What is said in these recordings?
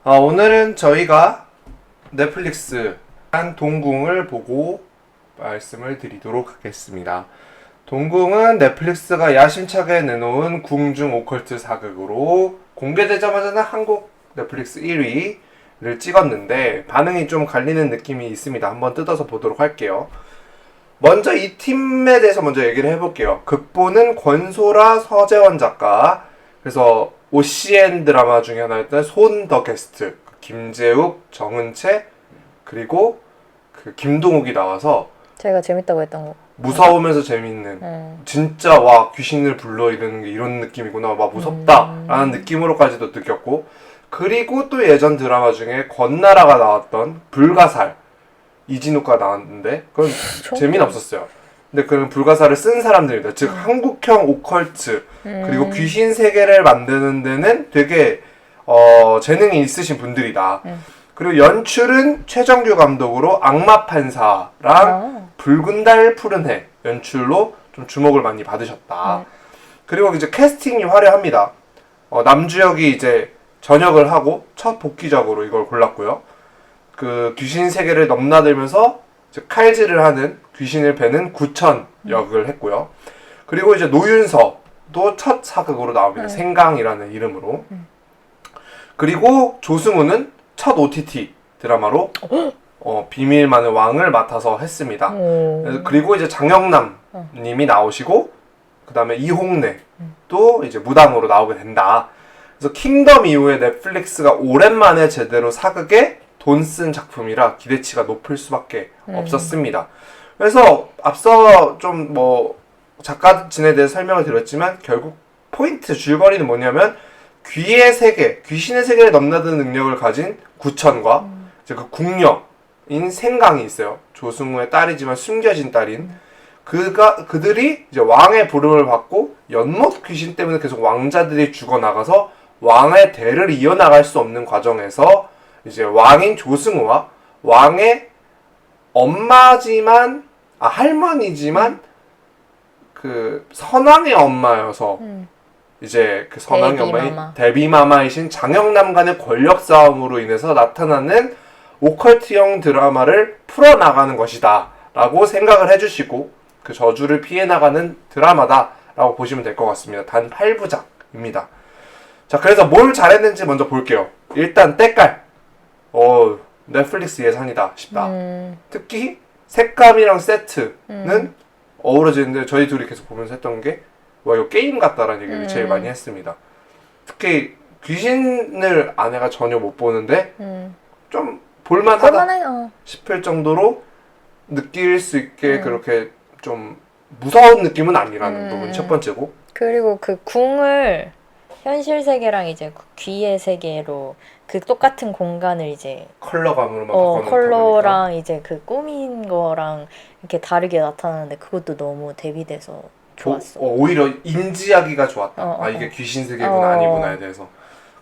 오늘은 저희가 넷플릭스 한 동궁을 보고 말씀을 드리도록 하겠습니다. 동궁은 넷플릭스가 야심차게 내놓은 궁중 오컬트 사극으로 공개되자마자는 한국 넷플릭스 1위를 찍었는데 반응이 좀 갈리는 느낌이 있습니다. 한번 뜯어서 보도록 할게요. 먼저 이 팀에 대해서 먼저 얘기를 해볼게요. 극본은 권소라, 서재원 작가. 그래서 OCN 드라마 중에 하나였던 손 더 게스트, 김재욱, 정은채 그리고 그 김동욱이 나와서 제가 재밌다고 했던 거. 무서우면서 재밌는 진짜 와 귀신을 불러 이러는 게 이런 느낌이구나, 와 무섭다 라는 느낌으로까지도 느꼈고, 그리고 또 예전 드라마 중에 권나라가 나왔던 불가살, 이진욱가 나왔는데 그건 재미는 없었어요. 근데 그런 불가사를 쓴 사람들입니다. 즉 한국형 오컬트 그리고 귀신 세계를 만드는 데는 되게 재능이 있으신 분들이다. 그리고 연출은 최정규 감독으로 악마 판사랑 붉은 달 푸른 해 연출로 좀 주목을 많이 받으셨다. 그리고 이제 캐스팅이 화려합니다. 남주혁이 이제 전역을 하고 첫 복귀작으로 이걸 골랐고요. 그 귀신 세계를 넘나들면서 이제 칼질을 하는 귀신을 베는 구천 역을 했고요. 그리고 이제 노윤서도 첫 사극으로 나옵니다. 생강이라는 이름으로. 그리고 조승우는 첫 OTT 드라마로 비밀 많은 왕을 맡아서 했습니다. 그리고 이제 장영남 님이 나오시고, 그 다음에 이홍래 또 이제 무당으로 나오게 된다. 그래서 킹덤 이후에 넷플릭스가 오랜만에 제대로 사극에 돈 쓴 작품이라 기대치가 높을 수밖에 없었습니다. 그래서 앞서 좀 작가진에 대해서 설명을 드렸지만 결국 포인트 줄거리는 뭐냐면 귀의 세계, 귀신의 세계를 넘나드는 능력을 가진 구천과 이제 그 궁녀인 생강이 있어요. 조승우의 딸이지만 숨겨진 딸인 그들이 이제 왕의 부름을 받고 연못 귀신 때문에 계속 왕자들이 죽어나가서 왕의 대를 이어나갈 수 없는 과정에서 이제 왕인 조승우와 왕의 엄마지만 할머니지만 그 선왕의 엄마여서 이제 그 선왕의 엄마인 데뷔마마이신 장영남 간의 권력 싸움으로 인해서 나타나는 오컬트형 드라마를 풀어나가는 것이다 라고 생각을 해주시고, 그 저주를 피해 나가는 드라마다 라고 보시면 될 것 같습니다. 단 8부작입니다. 자, 그래서 뭘 잘했는지 먼저 볼게요. 일단 때깔, 넷플릭스 예산이다 싶다. 특히 색감이랑 세트는 어우러지는데 저희 둘이 계속 보면서 했던 게 이거 게임 같다라는 얘기를 제일 많이 했습니다. 특히 귀신을 아내가 전혀 못 보는데 좀 볼만하다 싶을 정도로 느낄 수 있게 그렇게 좀 무서운 느낌은 아니라는 부분이 첫 번째고, 그리고 그 궁을 현실 세계랑 이제 귀의 세계로 그 똑같은 공간을 이제 컬러감으로만 바꿔놓은 컬러랑 부분이니까. 이제 그 꾸민 거랑 이렇게 다르게 나타나는데 그것도 너무 대비돼서 좋았어. 오히려 인지하기가 좋았다. 이게 귀신 세계구나 아니구나에 대해서.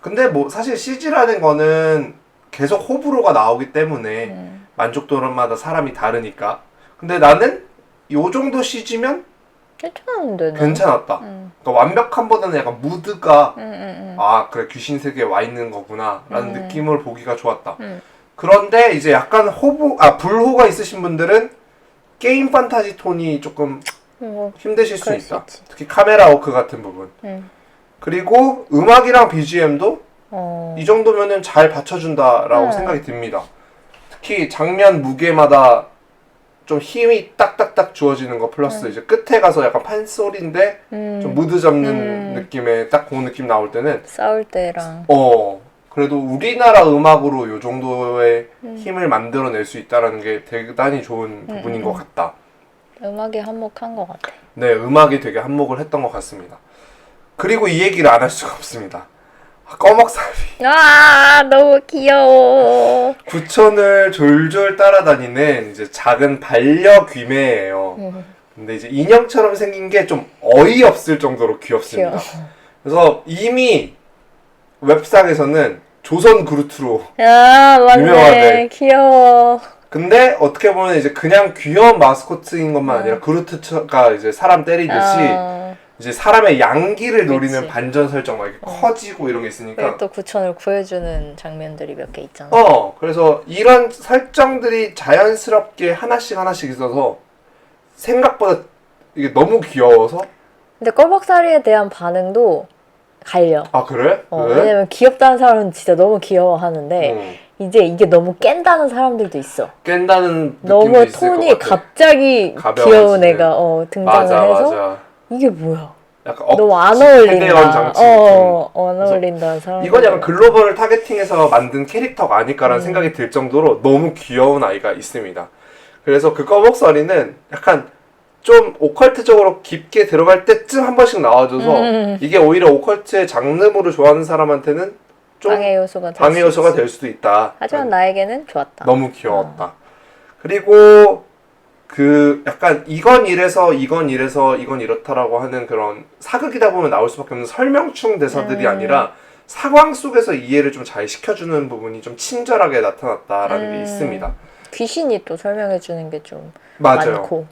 근데 사실 CG라는 거는 계속 호불호가 나오기 때문에 만족도마다 사람이 다르니까. 근데 나는 요 정도 CG면 괜찮은데 괜찮았다. 그러니까 완벽함보다는 약간 무드가 그래 귀신 세계에 와 있는 거구나 라는 느낌을 보기가 좋았다. 그런데 이제 약간 불호가 있으신 분들은 게임 판타지 톤이 조금 힘드실 수 있다. 특히 카메라 워크 같은 부분. 그리고 음악이랑 BGM도 이 정도면은 잘 받쳐준다라고 생각이 듭니다. 특히 장면 무게마다 좀 힘이 딱딱딱 주어지는 거 플러스 이제 끝에 가서 약간 판소리인데 좀 무드 잡는 느낌의 딱 그 느낌 나올 때는 싸울 때랑 그래도 우리나라 음악으로 요 정도의 힘을 만들어낼 수 있다는 게 대단히 좋은 부분인 것 같다. 음악에 한몫한 것 같아. 네, 음악이 되게 한몫을 했던 것 같습니다. 그리고 이 얘기를 안 할 수가 없습니다. 꺼먹사비. 너무 귀여워. 구천을 졸졸 따라다니는 이제 작은 반려귀매예요. 근데 이제 인형처럼 생긴 게 좀 어이없을 정도로 귀엽습니다. 귀여워. 그래서 이미 웹상에서는 조선 그루트로 맞네. 유명하네. 귀여워. 근데 어떻게 보면 이제 그냥 귀여운 마스코트인 것만 아니라 그루트가 이제 사람 때리듯이 이제 사람의 양기를 노리는 그치. 반전 설정 막 이렇게 커지고 이런 게 있으니까 그리고 또 구천을 구해주는 장면들이 몇 개 있잖아. 그래서 이런 설정들이 자연스럽게 하나씩 하나씩 있어서 생각보다 이게 너무 귀여워서 근데 꺼벅사리에 대한 반응도 갈려. 아 그래? 왜? 왜냐면 귀엽다는 사람은 진짜 너무 귀여워하는데 이제 이게 너무 깬다는 사람들도 있어. 깬다는 너무 느낌도 있을 톤이 것 같아. 갑자기 가벼워지는. 귀여운 애가 등장을 맞아 해서 맞아. 이게 뭐야? 약간 너무 안 억지 어울린다. 패대원 장치 안 그래서 어울린다는 사람. 이건 약간 글로벌을 타겟팅해서 만든 캐릭터가 아닐까라는 생각이 들 정도로 너무 귀여운 아이가 있습니다. 그래서 그 꺼벅서리는 약간 좀 오컬트적으로 깊게 들어갈 때쯤 한 번씩 나와줘서 이게 오히려 오컬트의 장르물을 좋아하는 사람한테는 좀 방해 요소가 방해 요소가 될 수도 있다. 하지만 나에게는 좋았다. 너무 귀여웠다. 그리고 그 약간 이건 이래서 이건 이래서 이건 이렇다라고 하는 그런 사극이다 보면 나올 수밖에 없는 설명충 대사들이 아니라 상황 속에서 이해를 좀 잘 시켜주는 부분이 좀 친절하게 나타났다라는 게 있습니다. 귀신이 또 설명해 주는 게 좀 맞아요. 많고.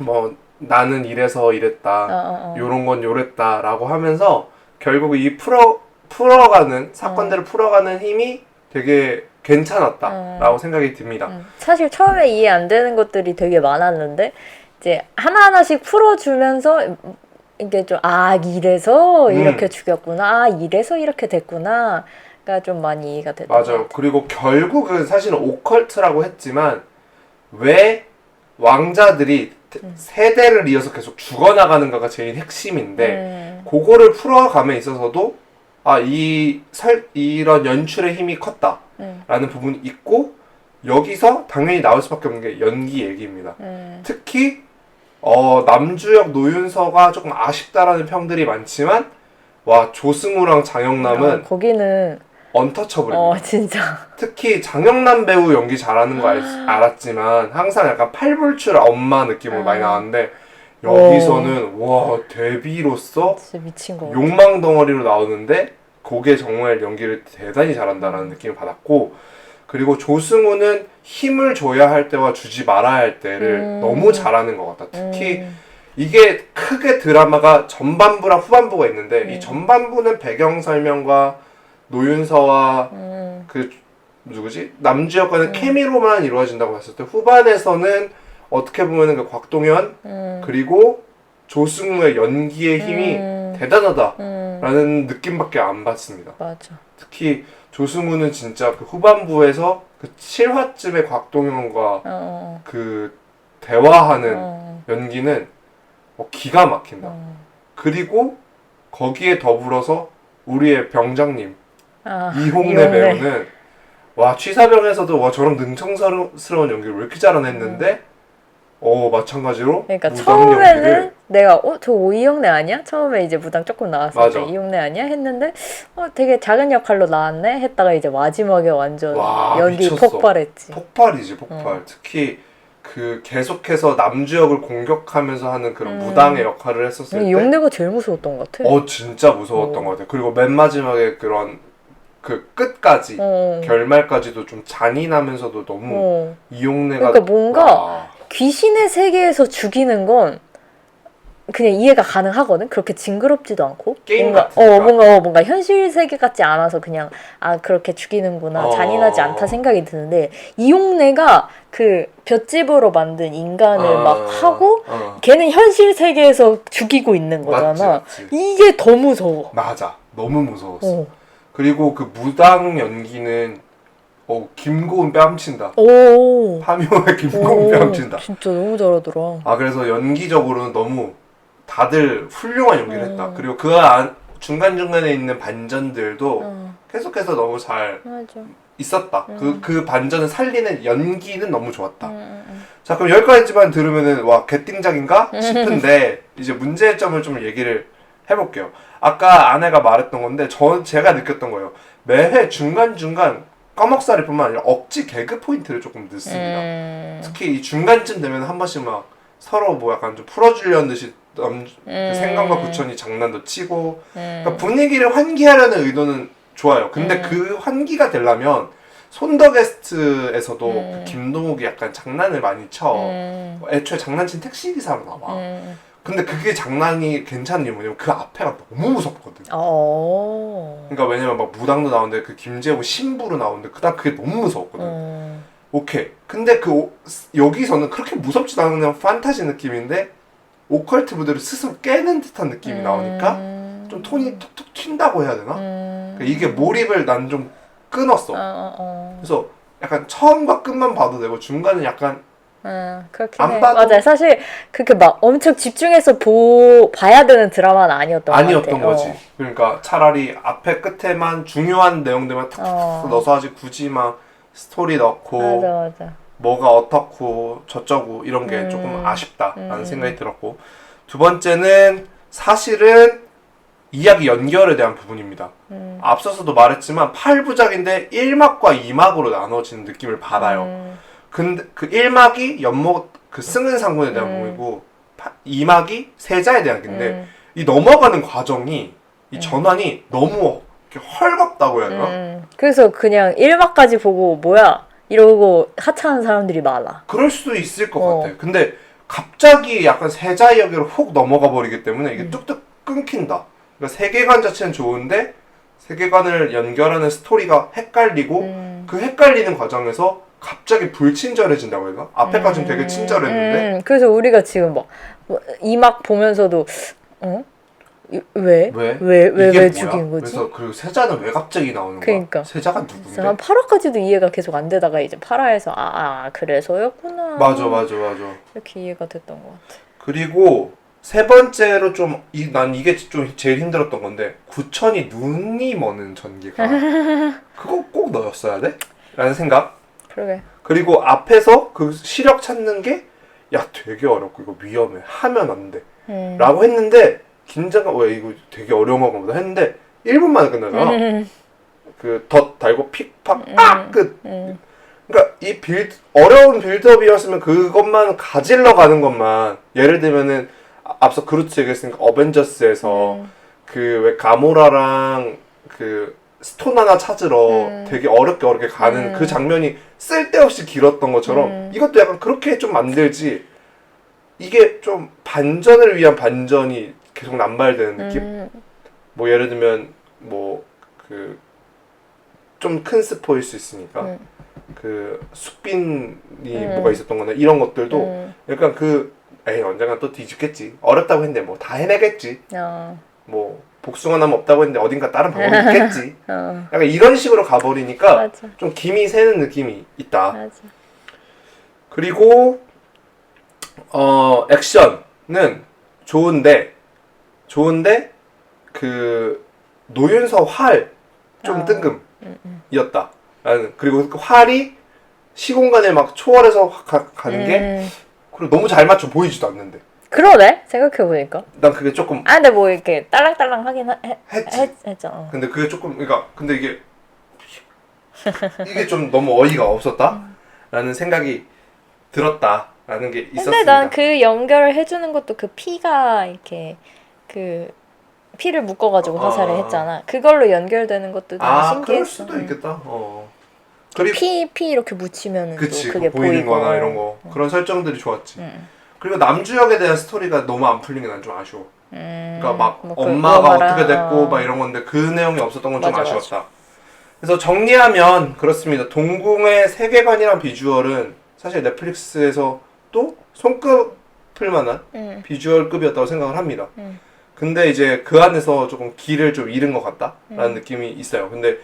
뭐 나는 이래서 이랬다, 요런 건 요랬다라고 하면서 결국 이 풀어가는 사건들을 풀어가는 힘이 되게 괜찮았다라고 생각이 듭니다. 사실 처음에 이해 안 되는 것들이 되게 많았는데 이제 하나하나씩 풀어주면서 이게 좀 이래서 이렇게 죽였구나, 이래서 이렇게 됐구나. 가 좀 많이 이해가 됐던 것 맞아요. 같아요. 그리고 결국은 사실은 오컬트라고 했지만 왜 왕자들이 세대를 이어서 계속 죽어나가는가가 제일 핵심인데 그거를 풀어감에 있어서도 이런 연출의 힘이 컸다라는 부분이 있고 여기서 당연히 나올 수밖에 없는 게 연기 얘기입니다. 특히 남주혁 노윤서가 조금 아쉽다라는 평들이 많지만 조승우랑 장영남은 거기는 언터처블입니다. 진짜 특히 장영남 배우 연기 잘하는 거 알았지만 항상 약간 팔불출 엄마 느낌으로 많이 나왔는데 여기서는 데뷔로서 진짜 미친 거 같아. 욕망 덩어리로 나오는데 그게 정말 연기를 대단히 잘한다라는 느낌을 받았고 그리고 조승우는 힘을 줘야 할 때와 주지 말아야 할 때를 너무 잘하는 것 같다. 특히 이게 크게 드라마가 전반부랑 후반부가 있는데 이 전반부는 배경 설명과 노윤서와 그 누구지? 남주혁과는 케미로만 이루어진다고 했을 때 후반에서는 어떻게 보면은 그 곽동현 그리고 조승우의 연기의 힘이 대단하다라는 느낌밖에 안 받습니다. 맞아. 특히 조승우는 진짜 그 후반부에서 그 7화쯤에 곽동현과 그 대화하는 연기는 기가 막힌다. 그리고 거기에 더불어서 우리의 병장님 이홍래 배우는 취사병에서도 저런 능청스러운 연기를 왜 이렇게 잘해냈는데 마찬가지로 그러니까 무당 처음에는 연기를 내가 저 이용래 아니야? 처음에 이제 무당 조금 나왔을 맞아. 때 이용래 아니야? 했는데 되게 작은 역할로 나왔네? 했다가 이제 마지막에 완전 연기 미쳤어. 폭발했지. 폭발이지 폭발. 특히 그 계속해서 남주역을 공격하면서 하는 그런 무당의 역할을 했었을 때 용래가 제일 무서웠던 것 같아. 진짜 무서웠던 것 같아. 그리고 맨 마지막에 그런 그 끝까지 결말까지도 좀 잔인하면서도 너무 이용래가 그러니까 뭔가 귀신의 세계에서 죽이는 건 그냥 이해가 가능하거든. 그렇게 징그럽지도 않고 게임 뭔가 같으니까. 뭔가 현실 세계 같지 않아서 그냥 그렇게 죽이는구나 잔인하지 않다 생각이 드는데 이용래가 그 볏짚으로 만든 인간을 막 하고 걔는 현실 세계에서 죽이고 있는 거잖아. 맞지. 이게 더 무서워. 맞아. 너무 무서웠어. 그리고 그 무당 연기는 김고은 뺨친다. 파묘의 김고은 뺨친다. 진짜 너무 잘하더라. 그래서 연기적으로는 너무 다들 훌륭한 연기를 했다. 그리고 그 중간중간에 있는 반전들도 계속해서 너무 잘 있었다. 그 반전을 살리는 연기는 너무 좋았다. 자, 그럼 여기까지만 들으면은 개띵작인가 싶은데 이제 문제점을 좀 얘기를 해볼게요. 아까 아내가 말했던 건데 제가 느꼈던 거예요. 매회 중간중간 꺼먹살이뿐만 아니라 억지 개그 포인트를 조금 넣습니다. 특히 이 중간쯤 되면 한 번씩 막 서로 약간 좀 풀어주려는 듯이 그 생강과 부천이 장난도 치고 그러니까 분위기를 환기하려는 의도는 좋아요. 근데 그 환기가 되려면 손더게스트에서도 그 김동욱이 약간 장난을 많이 쳐. 애초에 장난친 택시기사로 나와. 근데 그게 장난이 괜찮은 이유 뭐냐면 그 앞에가 너무 무섭거든. 그러니까 왜냐면 막 무당도 나오는데 그 김재호 신부로 나오는데 그다음 그게 너무 무서웠거든. 오케이. 근데 여기서는 그렇게 무섭지도 않은 그냥 판타지 느낌인데 오컬트 무대를 스스로 깨는 듯한 느낌이 나오니까 좀 톤이 툭툭 튄다고 해야 되나? 그러니까 이게 몰입을 난 좀 끊었어. 그래서 약간 처음과 끝만 봐도 되고 중간은 약간 그렇긴 안 해. 봐도- 맞아요. 사실 그렇게 막 엄청 집중해서 봐야 되는 드라마는 아니었던 것 아니었던 같아. 거지. 그러니까 차라리 앞에 끝에만 중요한 내용들만 탁탁 넣어서 하지 굳이 막 스토리 넣고 맞아. 뭐가 어떻고 저쩌고 이런 게 조금 아쉽다라는 생각이 들었고 두 번째는 사실은 이야기 연결에 대한 부분입니다. 앞서서도 말했지만 8부작인데 1막과 2막으로 나눠지는 느낌을 받아요. 근데 그 1막이 그 승은상군에 대한 부분이고 2막이 세자에 대한 건데 이 넘어가는 과정이 이 전환이 너무 이렇게 헐겁다고 해야 되나? 그래서 그냥 1막까지 보고 뭐야 이러고 하차하는 사람들이 많아. 그럴 수도 있을 것 같아. 근데 갑자기 약간 세자 이야기로 훅 넘어가 버리기 때문에 이게 뚝뚝 끊긴다. 그러니까 세계관 자체는 좋은데 세계관을 연결하는 스토리가 헷갈리고 그 헷갈리는 과정에서 갑자기 불친절해진다고 해야 되나? 앞에까지는 되게 친절했는데 그래서 우리가 지금 막 2막 보면서도 왜 이게 죽인 뭐야? 거지? 그래서 그 세자는 왜 갑자기 나오는 그러니까. 거야? 세자가 누군데? 한 8화까지도 이해가 계속 안 되다가 이제 8화에서 그래서였구나. 맞아. 이렇게 이해가 됐던 것 같아. 그리고 세 번째로 난 이게 좀 제일 힘들었던 건데 구천이 눈이 머는 전기가 그거 꼭 넣었어야 돼? 라는 생각. 그러게. 그리고 앞에서 그 시력 찾는 게 야 되게 어렵고 이거 위험해 하면 안 돼 라고 했는데 긴장감 왜 이거 되게 어려운 건가 보다 했는데 1분 만에 끝나잖아. 그 덧 달고 픽팍 끝. 그러니까 이 어려운 빌드업이었으면 그것만 가질러 가는 것만 예를 들면은 앞서 그루트 얘기했으니까 어벤져스에서 그 왜 가모라랑 그 스톤 하나 찾으러 되게 어렵게 가는 그 장면이 쓸데없이 길었던 것처럼 이것도 약간 그렇게 좀 만들지 이게 좀 반전을 위한 반전이 계속 남발되는 느낌? 뭐 예를 들면 뭐 그 좀 큰 스포일 수 있으니까 그 숙빈이 뭐가 있었던 거나 이런 것들도 약간 언젠가 또 뒤집겠지 어렵다고 했는데 뭐 다 해내겠지 뭐 복숭아 나무 없다고 했는데 어딘가 다른 방법이 있겠지 약간 이런 식으로 가버리니까 맞아. 좀 김이 새는 느낌이 있다. 맞아. 그리고 액션은 좋은데 그 노윤서 활 좀 뜬금이었다. 그리고 그 활이 시공간을 막 초월해서 가는 게 그리고 너무 잘 맞춰 보이지도 않는데. 그러네 생각해보니까. 난 그게 조금 근데 뭐 이렇게 딸랑딸랑 하긴 했지. 했죠. 근데 그게 조금 근데 이게 좀 너무 어이가 없었다라는 생각이 들었다라는 게 있었습니다. 근데 난 그 연결을 해주는 것도 그 피가 이렇게 그 피를 묶어가지고 화살을 했잖아. 그걸로 연결되는 것도 너무 그럴 신기했어. 수도 있겠다. 그리고 피 이렇게 묻히면은 그치, 또 그게 보이는 보이고. 거나 이런 거 그런 설정들이 좋았지. 그리고 남주역에 대한 스토리가 너무 안 풀린 게 난 좀 아쉬워. 그러니까 막 뭐 엄마가 어떻게 됐고 막 이런 건데 그 내용이 없었던 건 좀 맞아, 아쉬웠다. 그래서 정리하면 그렇습니다. 동궁의 세계관이랑 비주얼은 사실 넷플릭스에서 또 손꼽을 만한 비주얼급이었다고 생각을 합니다. 근데 이제 그 안에서 조금 길을 좀 잃은 것 같다라는 느낌이 있어요. 근데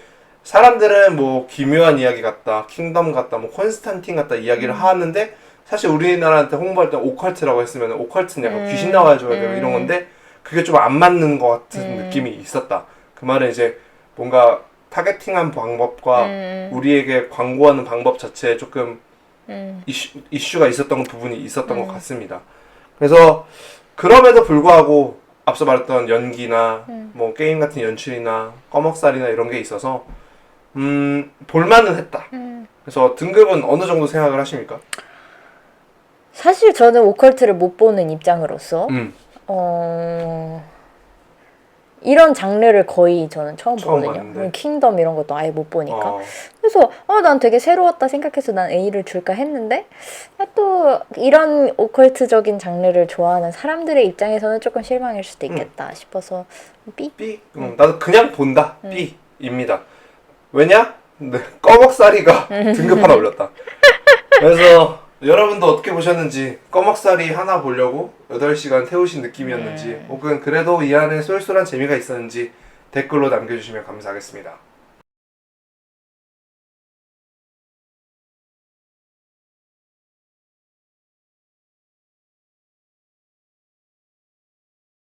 사람들은 뭐 기묘한 이야기 같다, 킹덤 같다, 뭐 콘스탄틴 같다 이야기를 하는데 사실 우리나라한테 홍보할 때 오컬트라고 했으면 오컬트는 약간 귀신 나와줘야 되고 이런 건데 그게 좀 안 맞는 것 같은 느낌이 있었다. 그 말은 이제 뭔가 타겟팅한 방법과 우리에게 광고하는 방법 자체에 조금 이슈가 있었던 부분이 있었던 것 같습니다. 그래서 그럼에도 불구하고 앞서 말했던 연기나 뭐 게임 같은 연출이나 꺼먹살이나 이런 게 있어서 볼만은 했다. 그래서 등급은 어느 정도 생각을 하십니까? 사실 저는 오컬트를 못 보는 입장으로서 이런 장르를 거의 저는 처음 보거든요. 봤는데. 킹덤 이런 것도 아예 못 보니까. 어. 그래서 난 되게 새로웠다 생각해서 난 A를 줄까 했는데 또 이런 오컬트적인 장르를 좋아하는 사람들의 입장에서는 조금 실망일 수도 있겠다 싶어서 B? B? 나도 그냥 본다. B입니다. 왜냐? 네, 꺼먹사리가 등급 하나 올렸다. 그래서 여러분도 어떻게 보셨는지 꺼먹사리 하나 보려고 8시간 태우신 느낌이었는지 혹은 그래도 이 안에 쏠쏠한 재미가 있었는지 댓글로 남겨주시면 감사하겠습니다.